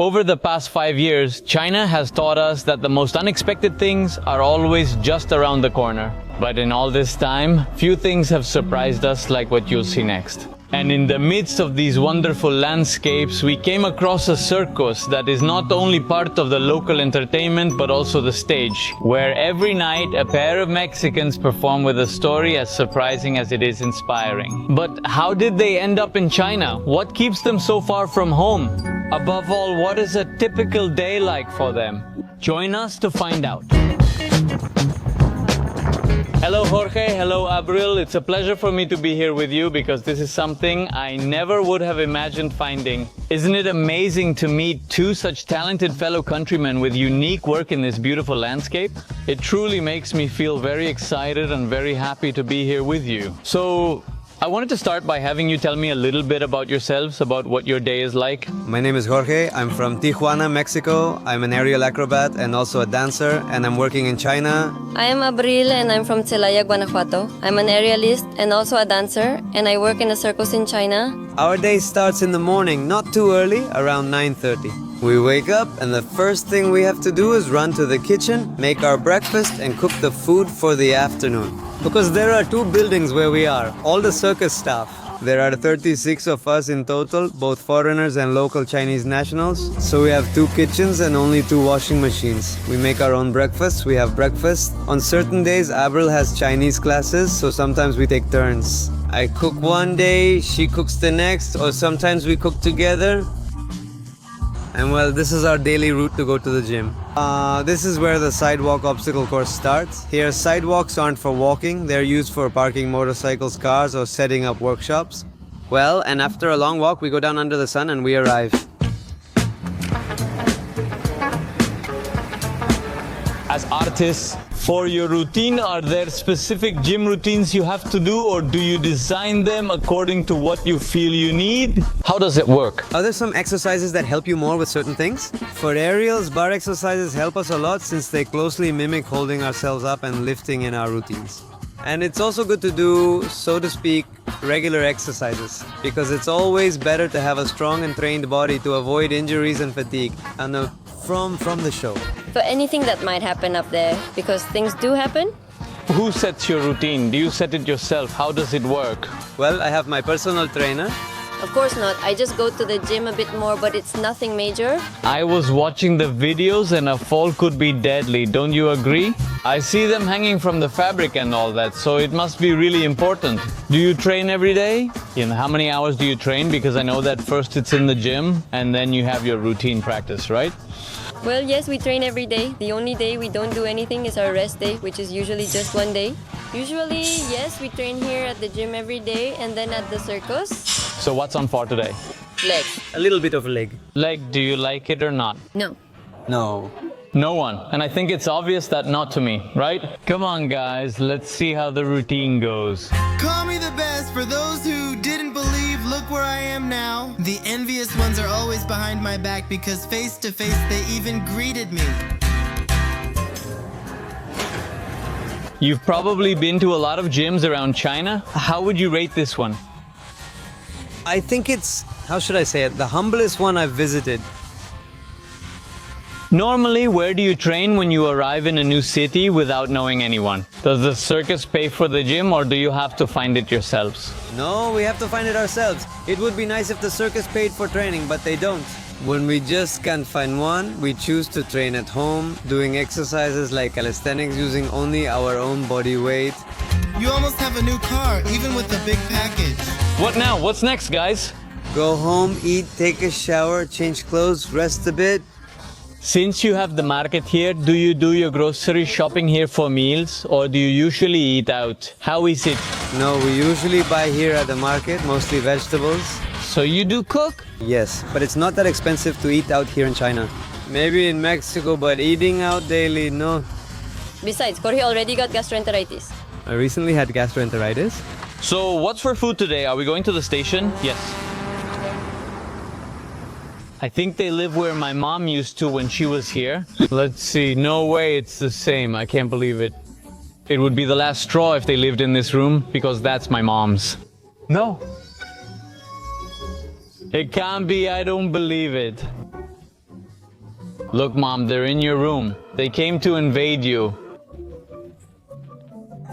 Over the past 5 years, China has taught us that the most unexpected things are always just around the corner. But in all this time, few things have surprised us like what you'll see next. And in the midst of these wonderful landscapes, we came across a circus that is not only part of the local entertainment but also the stage, where every night a pair of Mexicans perform with a story as surprising as it is inspiring. But how did they end up in China? What keeps them so far from home? Above all, what is a typical day like for them? Join us to find out. Hello Jorge, hello Abril. It's a pleasure for me to be here with you because this is something I never would have imagined finding. Isn't it amazing to meet two such talented fellow countrymen with unique work in this beautiful landscape? It truly makes me feel very excited and very happy to be here with you. So, I wanted to start by having you tell me a little bit about yourselves, about what your day is like. My name is Jorge. I'm from Tijuana, Mexico. I'm an aerial acrobat and also a dancer, and I'm working in China. I am Abril and I'm from Celaya, Guanajuato. I'm an aerialist and also a dancer, and I work in a circus in China. Our day starts in the morning, not too early, around 9:30. We wake up and the first thing we have to do is run to the kitchen, make our breakfast and cook the food for the afternoon. Because there are 2 buildings where we are, all the circus staff. There are 36 of us in total, both foreigners and local Chinese nationals. So we have 2 kitchens and only 2 washing machines. We make our own breakfast, we have breakfast. On certain days, Abril has Chinese classes, so sometimes we take turns. I cook one day, she cooks the next, or sometimes we cook together. And well, this is our daily route to go to the gym. This is where the sidewalk obstacle course starts. Here, sidewalks aren't for walking, they're used for parking motorcycles, cars, or setting up workshops. Well, and after a long walk, we go down under the sun and we arrive. As artists, for your routine, are there specific gym routines you have to do, or do you design them according to what you feel you need? How does it work? Are there some exercises that help you more with certain things? For aerials, bar exercises help us a lot since they closely mimic holding ourselves up and lifting in our routines. And it's also good to do, so to speak, regular exercises, because it's always better to have a strong and trained body to avoid injuries and fatigue. And from the show. For anything that might happen up there, because things do happen. Who sets your routine? Do you set it yourself? How does it work? Well, I have my personal trainer. Of course not. I just go to the gym a bit more, but it's nothing major. I was watching the videos and a fall could be deadly, don't you agree? I see them hanging from the fabric and all that, so it must be really important. Do you train every day? How many hours do you train? Because I know that first it's in the gym and then you have your routine practice, right? Well, yes, we train every day. The only day we don't do anything is our rest day, which is usually just one day. Usually, yes, we train here at the gym every day and then at the circus. So what's on for today? Legs. A little bit of a leg. Leg, do you like it or not? No. No. No one. And I think it's obvious that not to me, right? Come on, guys, let's see how the routine goes. Call me the best for those who didn't believe, look where I am now. The envious ones are always behind my back because face to face they even greeted me. You've probably been to a lot of gyms around China. How would you rate this one? I think it's, how should I say it, the humblest one I've visited. Normally, where do you train when you arrive in a new city without knowing anyone? Does the circus pay for the gym or do you have to find it yourselves? No, we have to find it ourselves. It would be nice if the circus paid for training, but they don't. When we just can't find one, we choose to train at home, doing exercises like calisthenics using only our own body weight. You almost have a new car, even with the big package. What now? What's next, guys? Go home, eat, take a shower, change clothes, rest a bit. Since you have the market here, do you do your grocery shopping here for meals or do you usually eat out? How is it? No, we usually buy here at the market, mostly vegetables. So you do cook? Yes, but it's not that expensive to eat out here in China. Maybe in Mexico, but eating out daily, no. Besides, Jorge already got gastroenteritis. I recently had gastroenteritis. So what's for food today? Are we going to the station? Yes. I think they live where my mom used to when she was here. Let's see. No way it's the same. I can't believe it. It would be the last straw if they lived in this room because that's my mom's. No. It can't be. I don't believe it. Look, Mom, they're in your room. They came to invade you.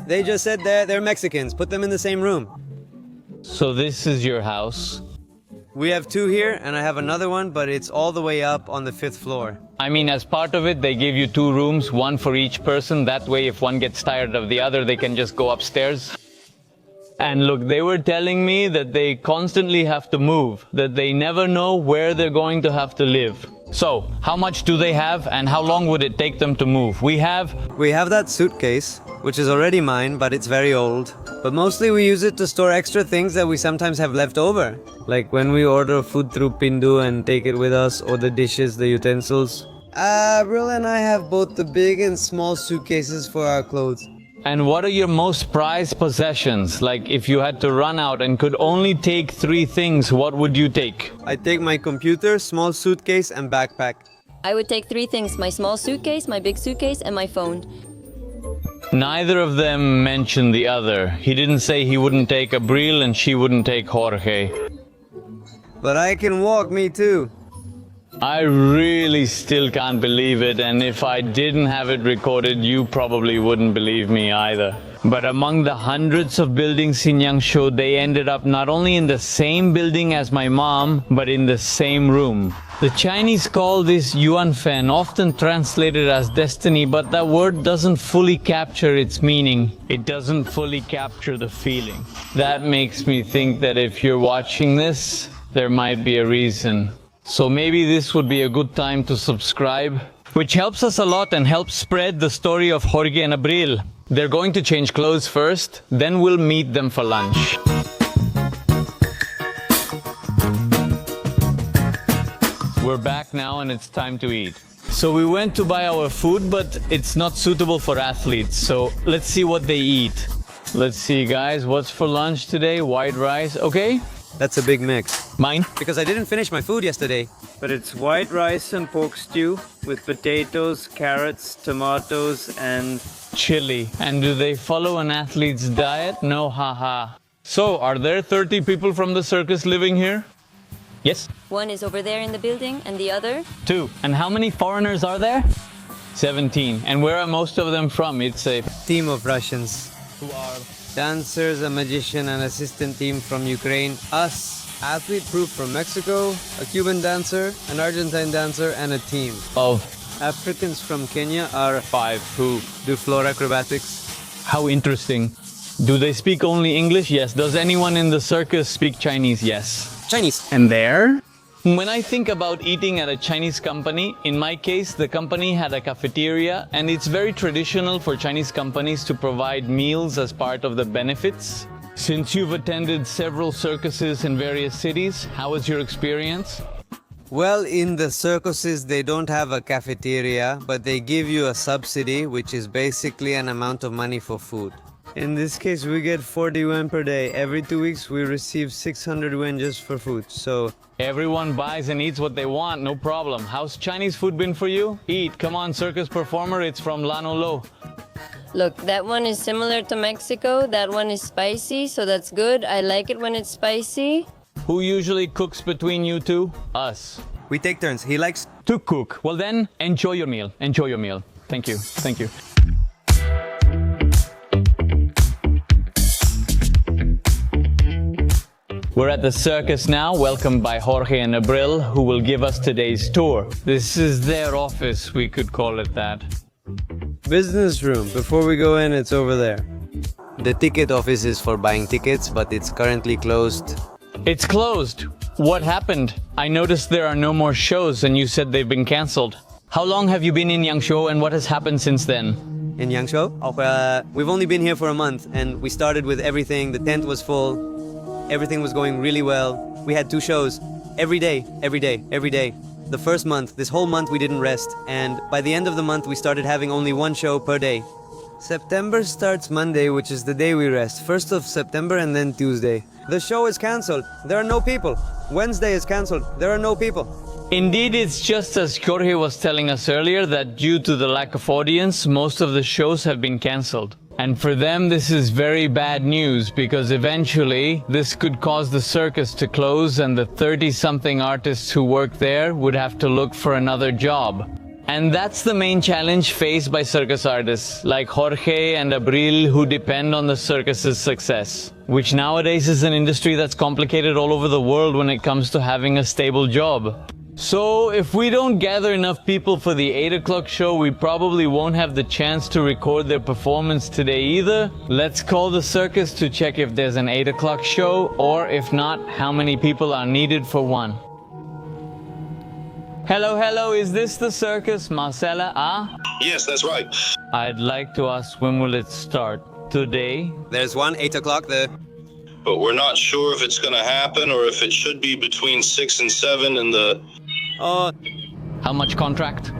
They just said they're Mexicans. Put them in the same room. So this is your house? We have two here, and I have another one, but it's all the way up on the 5th floor. I mean, as part of it, they give you 2 rooms, one for each person. That way, if one gets tired of the other, they can just go upstairs. And look, they were telling me that they constantly have to move, that they never know where they're going to have to live. So, how much do they have, and how long would it take them to move? We have that suitcase, which is already mine, but it's very old. But mostly we use it to store extra things that we sometimes have left over. Like when we order food through Pindu and take it with us, or the dishes, the utensils. Abril and I have both the big and small suitcases for our clothes. And what are your most prized possessions? Like, if you had to run out and could only take 3 things, what would you take? I take my computer, small suitcase, and backpack. I would take 3 things: my small suitcase, my big suitcase, and my phone. Neither of them mentioned the other. He didn't say he wouldn't take Abril and she wouldn't take Jorge. But I can walk, me too. I really still can't believe it, and if I didn't have it recorded, you probably wouldn't believe me either. But among the hundreds of buildings in Yangshuo, they ended up not only in the same building as my mom, but in the same room. The Chinese call this Yuanfen, often translated as destiny, but that word doesn't fully capture its meaning. It doesn't fully capture the feeling. That makes me think that if you're watching this, there might be a reason. So maybe this would be a good time to subscribe, which helps us a lot and helps spread the story of Jorge and Abril. They're going to change clothes first, then we'll meet them for lunch. We're back now and it's time to eat. So we went to buy our food, but it's not suitable for athletes. So let's see what they eat. Let's see, guys, what's for lunch today? White rice, okay? That's a big mix. Mine? Because I didn't finish my food yesterday. But it's white rice and pork stew with potatoes, carrots, tomatoes, and chili. And do they follow an athlete's diet? No, haha. So, are there 30 people from the circus living here? Yes? 1 is over there in the building, and the other? 2. And how many foreigners are there? 17. And where are most of them from? It's a team of Russians. who are Dancers, a magician, an assistant team from Ukraine, us, athlete proof from Mexico, a Cuban dancer, an Argentine dancer, and a team. of Africans from Kenya are 5 who. do floor acrobatics. How interesting. Do they speak only English? Yes. Does anyone in the circus speak Chinese? Yes. Chinese. And there? When I think about eating at a Chinese company, in my case, the company had a cafeteria, and it's very traditional for Chinese companies to provide meals as part of the benefits. Since you've attended several circuses in various cities, how was your experience? Well, in the circuses, they don't have a cafeteria, but they give you a subsidy, which is basically an amount of money for food. In this case, we get 40 yuan per day. Every 2 weeks, we receive 600 yuan just for food. So Everyone buys and eats what they want, no problem. How's Chinese food been for you? Eat. Come on, circus performer, it's from Lano Lo. Look, that one is similar to Mexico. That one is spicy, so that's good. I like it when it's spicy. Who usually cooks between you two? Us. we take turns. He likes To cook. Well then, enjoy your meal. Enjoy your meal. Thank you. Thank you. We're at the circus now, welcomed by Jorge and Abril, who will give us today's tour. This is their office, we could call it that. business room. Before we go in, it's over there. The ticket office is for buying tickets, but it's currently closed. It's closed. What happened? I noticed there are no more shows and you said they've been cancelled. How long have you been in Yangshuo and what has happened since then? In Yangshuo? We've only been here for a month, and we started with everything. The tent was full. Everything was going really well. We had 2 shows every day. The first month, this whole month we didn't rest, and by the end of the month we started having only 1 show per day. September starts Monday, which is the day we rest. 1st of September and then Tuesday. The show is cancelled. There are no people. Wednesday is cancelled. There are no people. Indeed, it's just as Jorge was telling us earlier that due to the lack of audience, most of the shows have been cancelled. And for them, this is very bad news because eventually this could cause the circus to close and the 30-something artists who work there would have to look for another job. And that's the main challenge faced by circus artists like Jorge and Abril, who depend on the circus's success, which nowadays is an industry that's complicated all over the world when it comes to having a stable job. So if we don't gather enough people for the 8 o'clock show, we probably won't have the chance to record their performance today either. Let's call the circus to check if there's an 8 o'clock show, or if not, how many people are needed for one. Hello, is this the circus, Marcella? Yes, that's right. I'd like to ask, when will it start? Today? There's one, 8 o'clock there. But we're not sure if it's going to happen or if it should be between 6 and 7 and the... How much contract?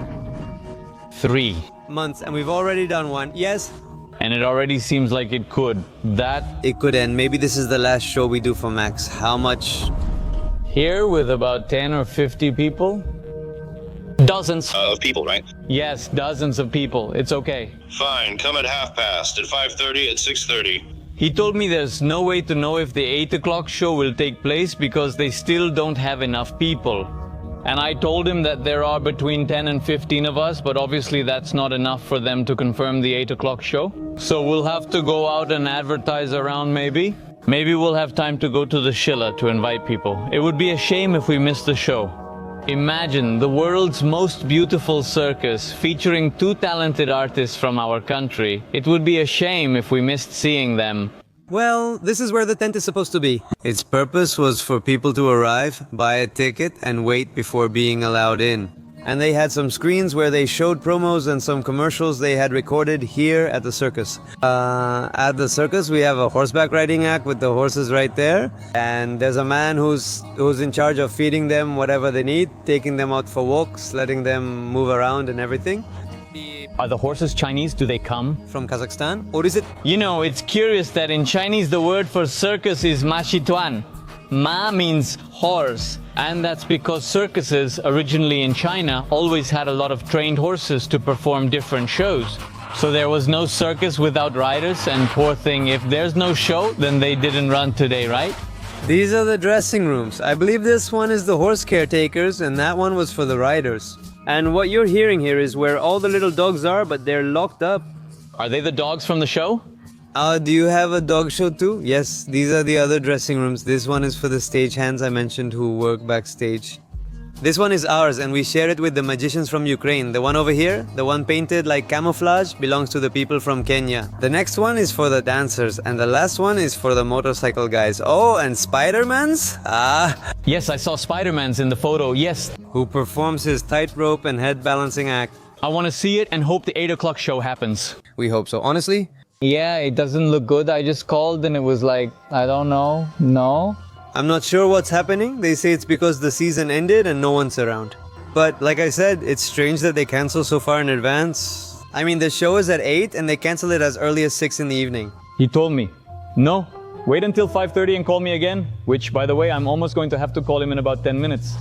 3. Months, and we've already done one. Yes? And it already seems like it could. It could end. Maybe this is the last show we do for Max. How much? Here with about 10 or 50 people? Dozens. of people, right? Yes, dozens of people. It's okay. Fine, come at 5:30, at 5:30, at 6:30. He told me there's no way to know if the 8 o'clock show will take place because they still don't have enough people. And I told him that there are between 10 and 15 of us, but obviously that's not enough for them to confirm the 8 o'clock show. So we'll have to go out and advertise around maybe. Maybe we'll have time to go to the Schiller to invite people. It would be a shame if we missed the show. Imagine the world's most beautiful circus featuring 2 talented artists from our country. It would be a shame if we missed seeing them. Well, this is where the tent is supposed to be. Its purpose was for people to arrive, buy a ticket, and wait before being allowed in. And they had some screens where they showed promos and some commercials they had recorded here at the circus. At the circus, we have a horseback riding act with the horses right there. And there's a man who's in charge of feeding them whatever they need, taking them out for walks, letting them move around and everything. Are the horses Chinese? Do they come? From Kazakhstan? Or is it? You know, it's curious that in Chinese the word for circus is ma shituan. Ma means horse, and that's because circuses originally in China always had a lot of trained horses to perform different shows. So there was no circus without riders, and poor thing, if there's no show, then they didn't run today, right? These are the dressing rooms. I believe this one is the horse caretakers and that one was for the riders. And what you're hearing here is where all the little dogs are, but they're locked up. Are they the dogs from the show? Do you have a dog show too? Yes, these are the other dressing rooms. This one is for the stagehands I mentioned who work backstage. This one is ours and we share it with the magicians from Ukraine. The one over here, the one painted like camouflage, belongs to the people from Kenya. The next one is for the dancers and the last one is for the motorcycle guys. Oh, and Spider-Man's? Yes, I saw Spider-Man's in the photo, yes. Who performs his tightrope and head balancing act. I want to see it and hope the 8 o'clock show happens. We hope so. Honestly? Yeah, it doesn't look good. I just called and it was like, I don't know, no. I'm not sure what's happening. They say it's because the season ended and no one's around. But like I said, it's strange that they cancel so far in advance. I mean, the show is at 8 and they cancel it as early as 6 in the evening. He told me, no, wait until 5:30 and call me again. Which, by the way, I'm almost going to have to call him in about 10 minutes.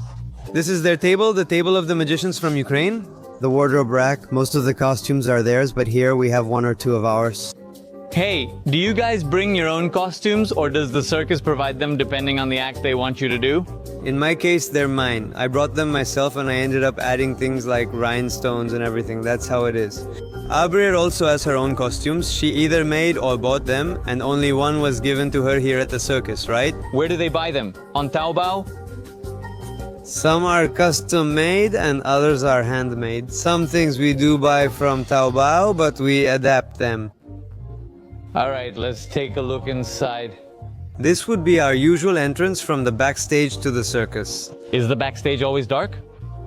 This is their table, the table of the magicians from Ukraine. The wardrobe rack, most of the costumes are theirs, but here we have 1 or 2 of ours. Hey, do you guys bring your own costumes or does the circus provide them depending on the act they want you to do? In my case, they're mine. I brought them myself and I ended up adding things like rhinestones and everything. That's how it is. Abril also has her own costumes. She either made or bought them and only one was given to her here at the circus, right? Where do they buy them? On Taobao? Some are custom made and others are handmade. Some things we do buy from Taobao, but we adapt them. All right, let's take a look inside. This would be our usual entrance from the backstage to the circus. Is the backstage always dark?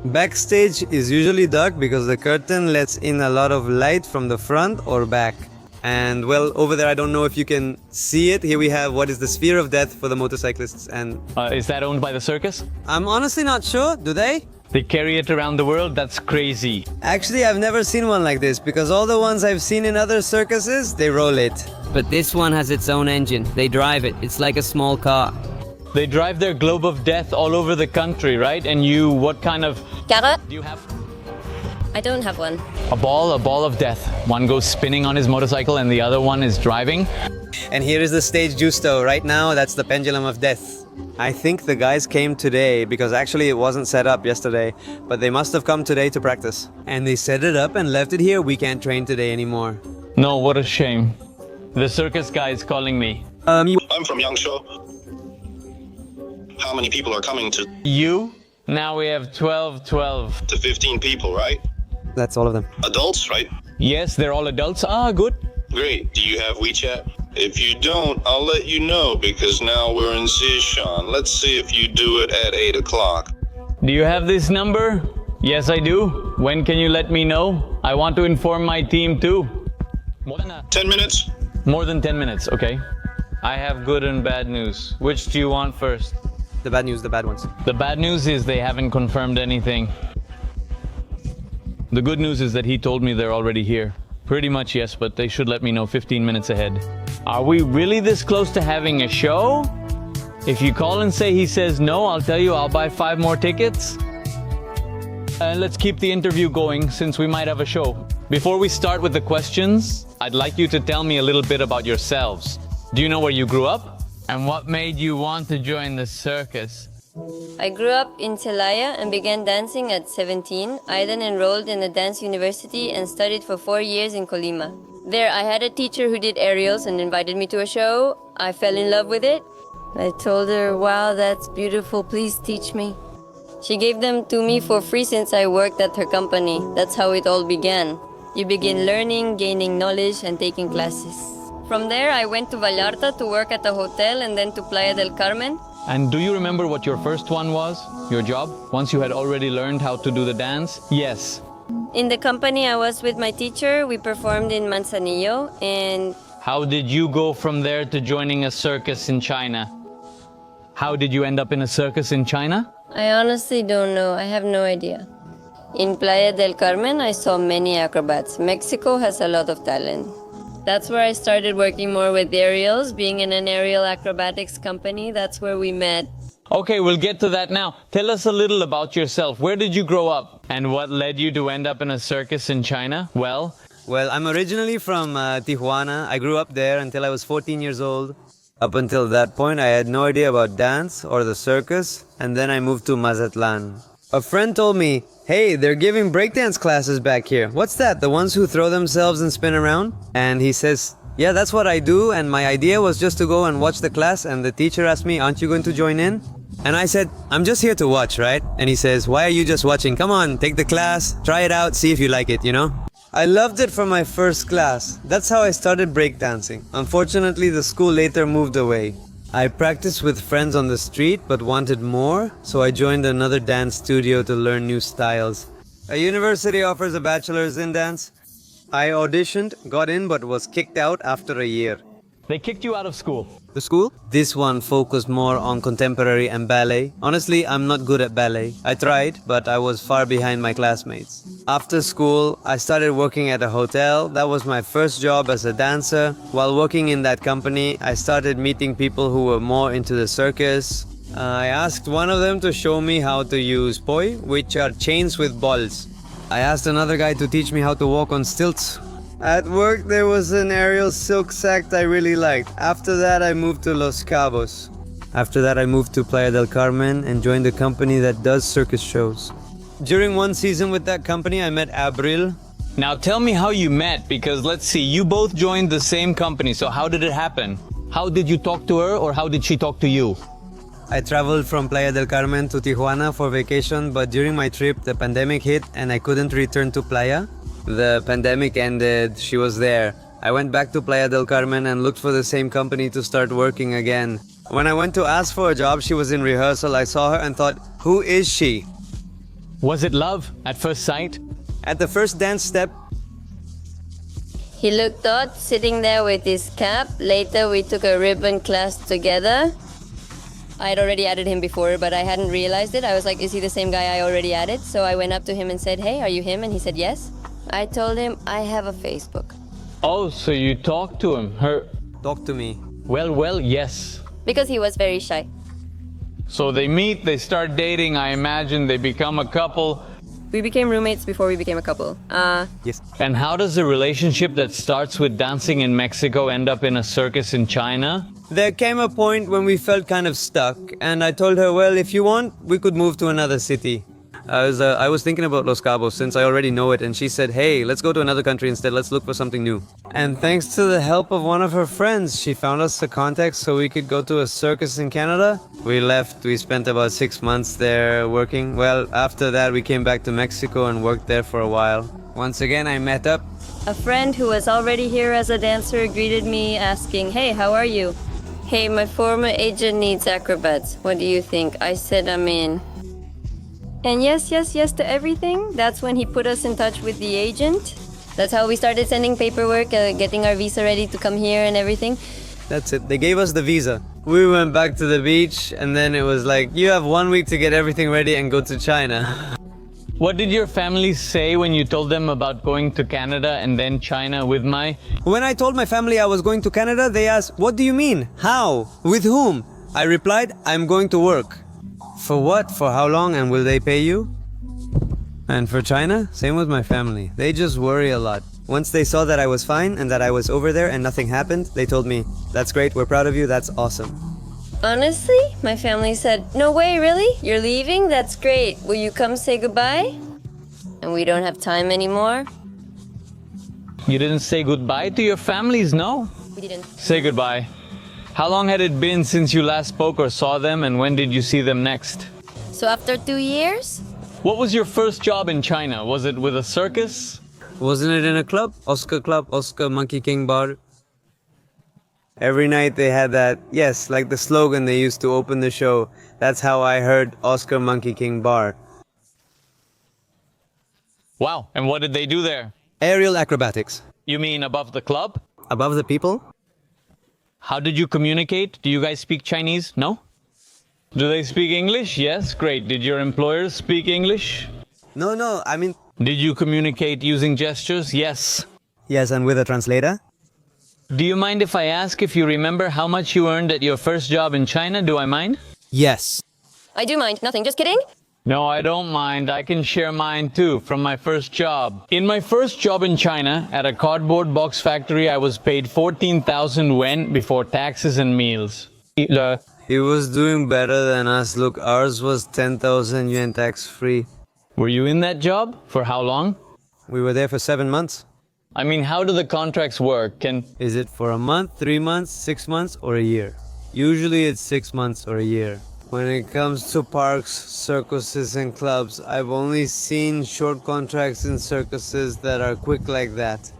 Backstage is usually dark because the curtain lets in a lot of light from the front or back. And well, over there, I don't know if you can see it. Here we have what is the sphere of death for the motorcyclists. And Is that owned by the circus? I'm honestly not sure. Do they? They carry it around the world? That's crazy. Actually, I've never seen one like this because all the ones I've seen in other circuses, they roll it. But this one has its own engine. They drive it. It's like a small car. They drive their globe of death all over the country, right? And you, what kind of... Carrot? Do you have? I don't have one. A ball of death. One goes spinning on his motorcycle and the other one is driving. And here is the stage justo. Right now, that's the pendulum of death. I think the guys came today because actually it wasn't set up yesterday, but they must have come today to practice. And they set it up and left it here. We can't train today anymore. No, what a shame. The circus guy is calling me. I'm from Yangshuo. How many people are coming to You? Now we have 12. 15 people, right? That's all of them. Adults, right? Yes, they're all adults. Ah, good. Great. Do you have WeChat? If you don't, I'll let you know because now we're in Zishan. Let's see if you do it at 8 o'clock. Do you have this number? Yes, I do. When can you let me know? I want to inform my team too. 10 minutes? More than 10 minutes, okay. I have good and bad news. Which do you want first? The bad news, the bad ones. The bad news is they haven't confirmed anything. The good news is that he told me they're already here. Pretty much yes, but they should let me know 15 minutes ahead. Are we really this close to having a show? If you call and say he says no, I'll tell you I'll buy 5 more tickets. And let's keep the interview going since we might have a show. Before we start with the questions, I'd like you to tell me a little bit about yourselves. Do you know where you grew up? And what made you want to join the circus? I grew up in Celaya and began dancing at 17. I then enrolled in a dance university and studied for 4 years in Colima. There I had a teacher who did aerials and invited me to a show. I fell in love with it. I told her, wow, that's beautiful, please teach me. She gave them to me for free since I worked at her company. That's how it all began. You begin learning, gaining knowledge, and taking classes. From there, I went to Vallarta to work at a hotel and then to Playa del Carmen. And do you remember what your first one was? Your job? Once you had already learned how to do the dance? Yes. In the company I was with my teacher, we performed in Manzanillo and... How did you go from there to joining a circus in China? How did you end up in a circus in China? I honestly don't know. I have no idea. In Playa del Carmen, I saw many acrobats. Mexico has a lot of talent. That's where I started working more with aerials. Being in an aerial acrobatics company, that's where we met. Okay, we'll get to that now. Tell us a little about yourself. Where did you grow up? And what led you to end up in a circus in China? Well, I'm originally from Tijuana. I grew up there until I was 14 years old. Up until that point, I had no idea about dance or the circus, and then I moved to Mazatlan. A friend told me, hey, they're giving breakdance classes back here. What's that, the ones who throw themselves and spin around? And he says, yeah, that's what I do, and my idea was just to go and watch the class, and the teacher asked me, aren't you going to join in? And I said, I'm just here to watch, right? And he says, why are you just watching? Come on, take the class, try it out, see if you like it, you know? I loved it from my first class. That's how I started breakdancing. Unfortunately, the school later moved away. I practiced with friends on the street but wanted more, so I joined another dance studio to learn new styles. A university offers a bachelor's in dance. I auditioned, got in, but was kicked out after a year. they kicked you out of school. The school? This one focused more on contemporary and ballet. Honestly, I'm not good at ballet. I tried, but I was far behind my classmates. After school, I started working at a hotel. That was my first job as a dancer. While working in that company, I started meeting people who were more into the circus. I asked one of them to show me how to use poi, which are chains with balls. I asked another guy to teach me how to walk on stilts. At work, there was an aerial silk sack I really liked. After that, I moved to Los Cabos. After that, I moved to Playa del Carmen and joined a company that does circus shows. During one season with that company, I met Abril. Now tell me how you met, because let's see, you both joined the same company, so how did it happen? How did you talk to her, or how did she talk to you? I traveled from Playa del Carmen to Tijuana for vacation, but during my trip, the pandemic hit and I couldn't return to Playa. The pandemic ended, she was there. I went back to Playa del Carmen and looked for the same company to start working again. When I went to ask for a job, she was in rehearsal. I saw her and thought, who is she? Was it love at first sight? At the first dance step, He looked odd sitting there with his cap. Later, we took a ribbon class together. I had already added him before, but I hadn't realized it. I was like, is he the same guy I already added? So I went up to him and said, hey, are you him? And he said, yes. I told him, I have a Facebook. Oh, so you talked to him, talk to me. Well, yes. Because he was very shy. So they meet, they start dating, I imagine they become a couple. We became roommates before we became a couple. Yes. And how does a relationship that starts with dancing in Mexico end up in a circus in China? There came a point when we felt kind of stuck, and I told her, well, if you want, we could move to another city. I was thinking about Los Cabos since I already know it, and she said, hey, let's go to another country instead, let's look for something new. And thanks to the help of one of her friends, she found us the contacts so we could go to a circus in Canada. We left, we spent about 6 months there working. Well, after that we came back to Mexico and worked there for a while. Once again, I met up. A friend who was already here as a dancer greeted me asking, hey, how are you? Hey, my former agent needs acrobats. What do you think? I said I'm in. And yes to everything. That's when he put us in touch with the agent. That's how we started sending paperwork, getting our visa ready to come here and everything. That's it. They gave us the visa. We went back to the beach, and then it was like, you have 1 week to get everything ready and go to China. What did your family say when you told them about going to Canada and then China with Mai? When I told my family I was going to Canada, they asked, what do you mean? How? With whom? I replied, I'm going to work. For what? For how long? And will they pay you? And for China, same with my family. They just worry a lot. Once they saw that I was fine and that I was over there and nothing happened, they told me, that's great, we're proud of you, that's awesome. Honestly, my family said, no way, really? You're leaving? That's great. Will you come say goodbye? And we don't have time anymore. You didn't say goodbye to your families, no? We didn't. Say goodbye. How long had it been since you last spoke or saw them, and when did you see them next? So after 2 years? What was your first job in China? Was it with a circus? Wasn't it in a club? Oscar Monkey King Bar. Every night they had that, yes, like the slogan they used to open the show. That's how I heard Oscar Monkey King Bar. Wow, and what did they do there? Aerial acrobatics. You mean above the club? Above the people? How did you communicate? Do you guys speak Chinese? No? Do they speak English? Yes, great. Did your employers speak English? No, I mean... Did you communicate using gestures? Yes. Yes, and with a translator? Do you mind if I ask if you remember how much you earned at your first job in China? Do I mind? Yes. I do mind. Nothing. Just kidding. No, I don't mind. I can share mine too, from my first job. In my first job in China, at a cardboard box factory, I was paid 14,000 yuan before taxes and meals. He was doing better than us. Look, ours was 10,000 yuan tax-free. Were you in that job? For how long? We were there for 7 months. I mean, how do the contracts work? Is it for a month, 3 months, 6 months, or a year? Usually it's 6 months or a year. When it comes to parks, circuses, and clubs, I've only seen short contracts in circuses that are quick like that.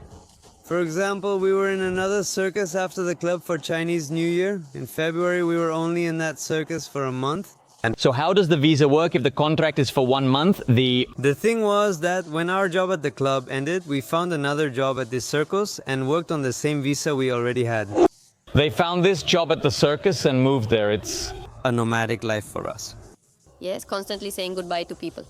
For example, we were in another circus after the club for Chinese New Year. In February, we were only in that circus for a month. And so how does the visa work if the contract is for 1 month? The thing was that when our job at the club ended, we found another job at this circus and worked on the same visa we already had. They found this job at the circus and moved there. It's a nomadic life for us. Yes, constantly saying goodbye to people.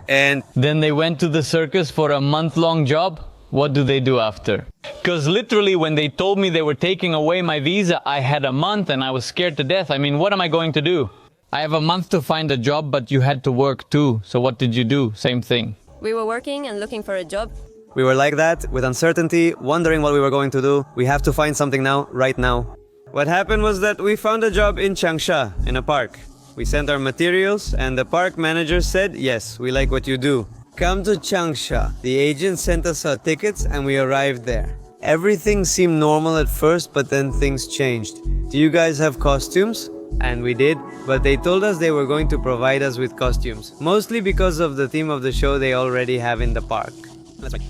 And then they went to the circus for a month-long job. What do they do after? Because literally when they told me they were taking away my visa, I had a month and I was scared to death. I mean, what am I going to do? I have a month to find a job, but you had to work too. So what did you do? Same thing. We were working and looking for a job. We were like that, with uncertainty, wondering what we were going to do. We have to find something now, right now. What happened was that we found a job in Changsha, in a park. We sent our materials, and the park manager said, yes, we like what you do. Come to Changsha. The agent sent us our tickets, and we arrived there. Everything seemed normal at first, but then things changed. Do you guys have costumes? And we did, but they told us they were going to provide us with costumes. Mostly because of the theme of the show they already have in the park.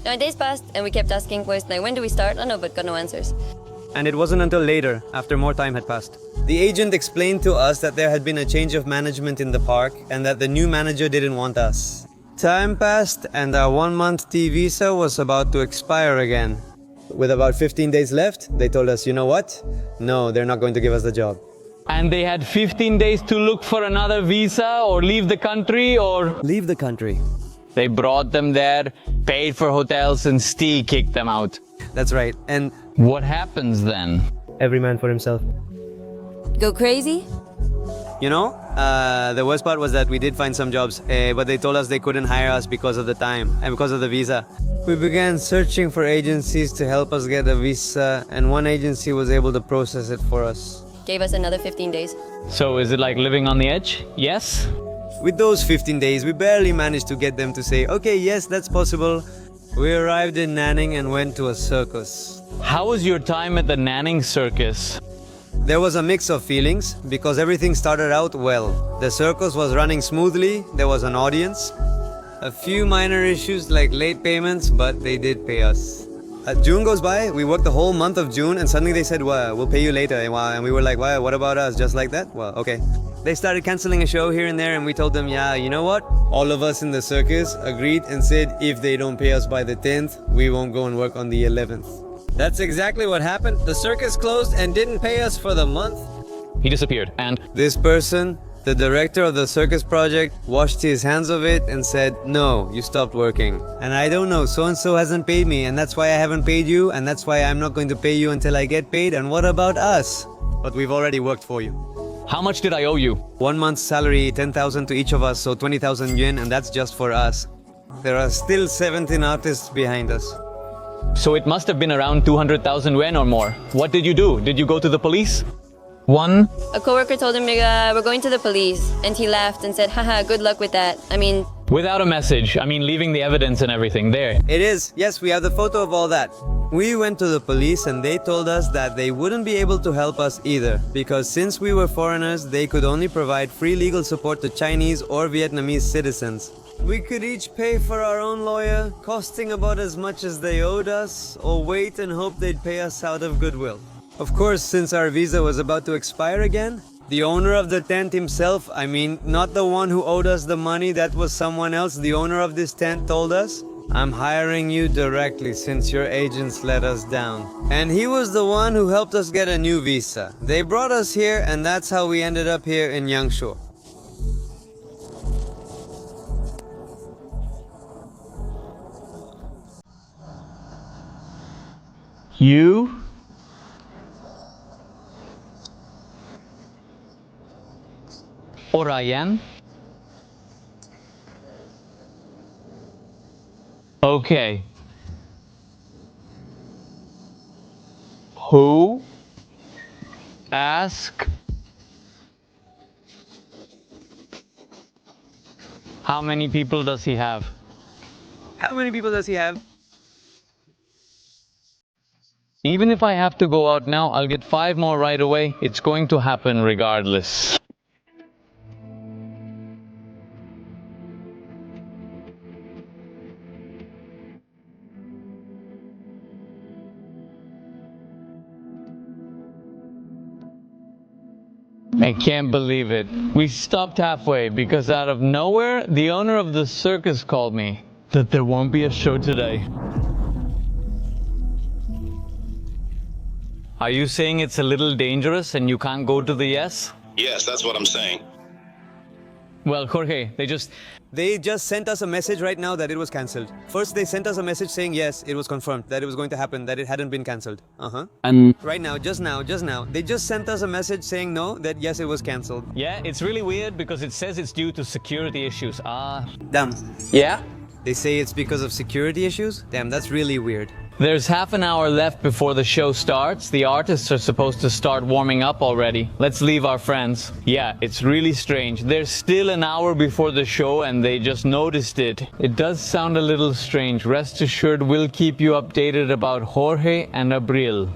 9 days passed, and we kept asking questions like, when do we start? Oh no, but got no answers. And it wasn't until later, after more time had passed. The agent explained to us that there had been a change of management in the park and that the new manager didn't want us. Time passed and our 1-month T visa was about to expire again. With about 15 days left, they told us, you know what? No, they're not going to give us the job. And they had 15 days to look for another visa or leave the country or... Leave the country. They brought them there, paid for hotels, and still kicked them out. That's right. And what happens then? every man for himself. Go crazy? You know, the worst part was that we did find some jobs, but they told us they couldn't hire us because of the time and because of the visa. We began searching for agencies to help us get a visa, and one agency was able to process it for us. Gave us another 15 days. So is it like living on the edge? Yes? With those 15 days, we barely managed to get them to say, okay, yes, that's possible. We arrived in Nanning and went to a circus. How was your time at the Nanning Circus? There was a mix of feelings because everything started out well. The circus was running smoothly, there was an audience. A few minor issues like late payments, but they did pay us. June goes by, we worked the whole month of June, and suddenly they said, well, we'll pay you later. And we were like, well, what about us? Just like that? Well, okay. They started canceling a show here and there, and we told them, yeah, you know what? All of us in the circus agreed and said if they don't pay us by the 10th, we won't go and work on the 11th. That's exactly what happened. The circus closed and didn't pay us for the month. He disappeared, and This person, the director of the circus project, washed his hands of it and said, no, you stopped working. And I don't know, so-and-so hasn't paid me, and that's why I haven't paid you, and that's why I'm not going to pay you until I get paid, and what about us? But we've already worked for you. how much did I owe you? 1 month's salary, 10,000 to each of us, so 20,000 yen, and that's just for us. There are still 17 artists behind us. So it must have been around 200,000 yuan or more. What did you do? Did you go to the police? One? A coworker told him, we're going to the police. And he laughed and said, haha, good luck with that. I mean, Without a message. I mean, leaving the evidence and everything there. It is. Yes, we have the photo of all that. We went to the police and they told us that they wouldn't be able to help us either, because since we were foreigners, they could only provide free legal support to Chinese or Vietnamese citizens. We could each pay for our own lawyer, costing about as much as they owed us, or wait and hope they'd pay us out of goodwill. Of course, since our visa was about to expire again, the owner of the tent himself, I mean, not the one who owed us the money, that was someone else, the owner of this tent told us, I'm hiring you directly since your agents let us down. And he was the one who helped us get a new visa. They brought us here and that's how we ended up here in Yangshuo. You? Orion? Okay. Who? Ask? How many people does he have? How many people does he have? Even if I have to go out now, I'll get 5 more right away. It's going to happen regardless. I can't believe it. We stopped halfway because out of nowhere, the owner of the circus called me that there won't be a show today. Are you saying it's a little dangerous and you can't go to the yes? Yes, that's what I'm saying. Well, Jorge, They just sent us a message right now that it was cancelled. First, they sent us a message saying yes, it was confirmed, that it was going to happen, that it hadn't been cancelled. And Right now, just now, they just sent us a message saying no, that yes, it was cancelled. yeah, it's really weird because it says it's due to security issues. Damn. Yeah? They say it's because of security issues? Damn, that's really weird. There's half an hour left before the show starts. The artists are supposed to start warming up already. Let's leave our friends. Yeah, it's really strange. There's still an hour before the show and they just noticed it. It does sound a little strange. Rest assured, we'll keep you updated about Jorge and Abril.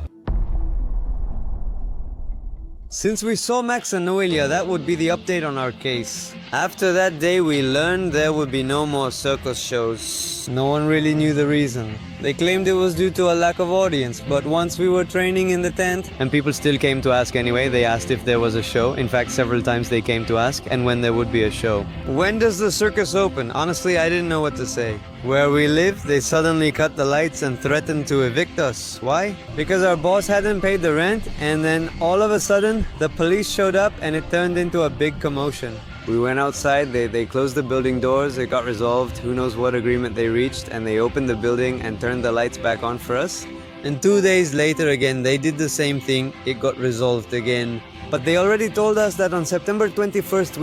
Since we saw Max and Noelia, that would be the update on our case. After that day, we learned there would be no more circus shows. No one really knew the reason. They claimed it was due to a lack of audience, but once we were training in the tent, and people still came to ask anyway, they asked if there was a show. In fact, several times they came to ask, and when there would be a show. When does the circus open? Honestly, I didn't know what to say. Where we live, they suddenly cut the lights and threatened to evict us. Why? Because our boss hadn't paid the rent, and then all of a sudden, the police showed up and it turned into a big commotion. We went outside, they closed the building doors, it got resolved, who knows what agreement they reached, and they opened the building and turned the lights back on for us. And 2 days later again, they did the same thing. It got resolved again. But they already told us that on September 21st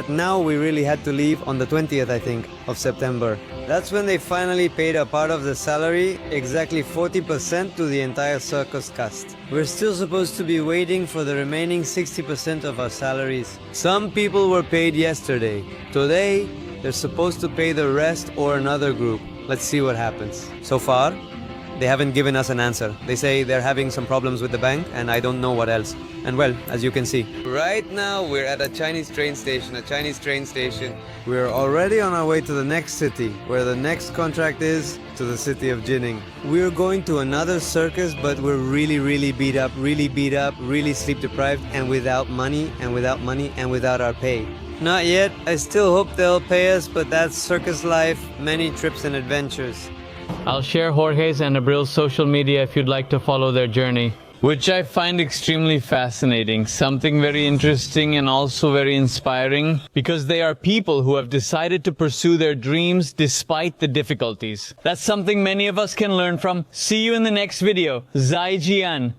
now we really had to leave on the 20th, I think, of September. That's when they finally paid a part of the salary, exactly 40% to the entire circus cast. We're still supposed to be waiting for the remaining 60% of our salaries. Some people were paid yesterday. Today, they're supposed to pay the rest or another group. Let's see what happens. So far, they haven't given us an answer. They say they're having some problems with the bank and I don't know what else. And well, as you can see. Right now we're at a Chinese train station. We're already on our way to the next city, where the next contract is to the city of Jining. We're going to another circus, but we're really beat up, really sleep deprived, and without money, and without our pay. Not yet. I still hope they'll pay us, but that's circus life, many trips and adventures. I'll share Jorge's and Abril's social media if you'd like to follow their journey, which I find extremely fascinating, something very interesting and also very inspiring, because they are people who have decided to pursue their dreams despite the difficulties. That's something many of us can learn from. See you in the next video. Zai Jian.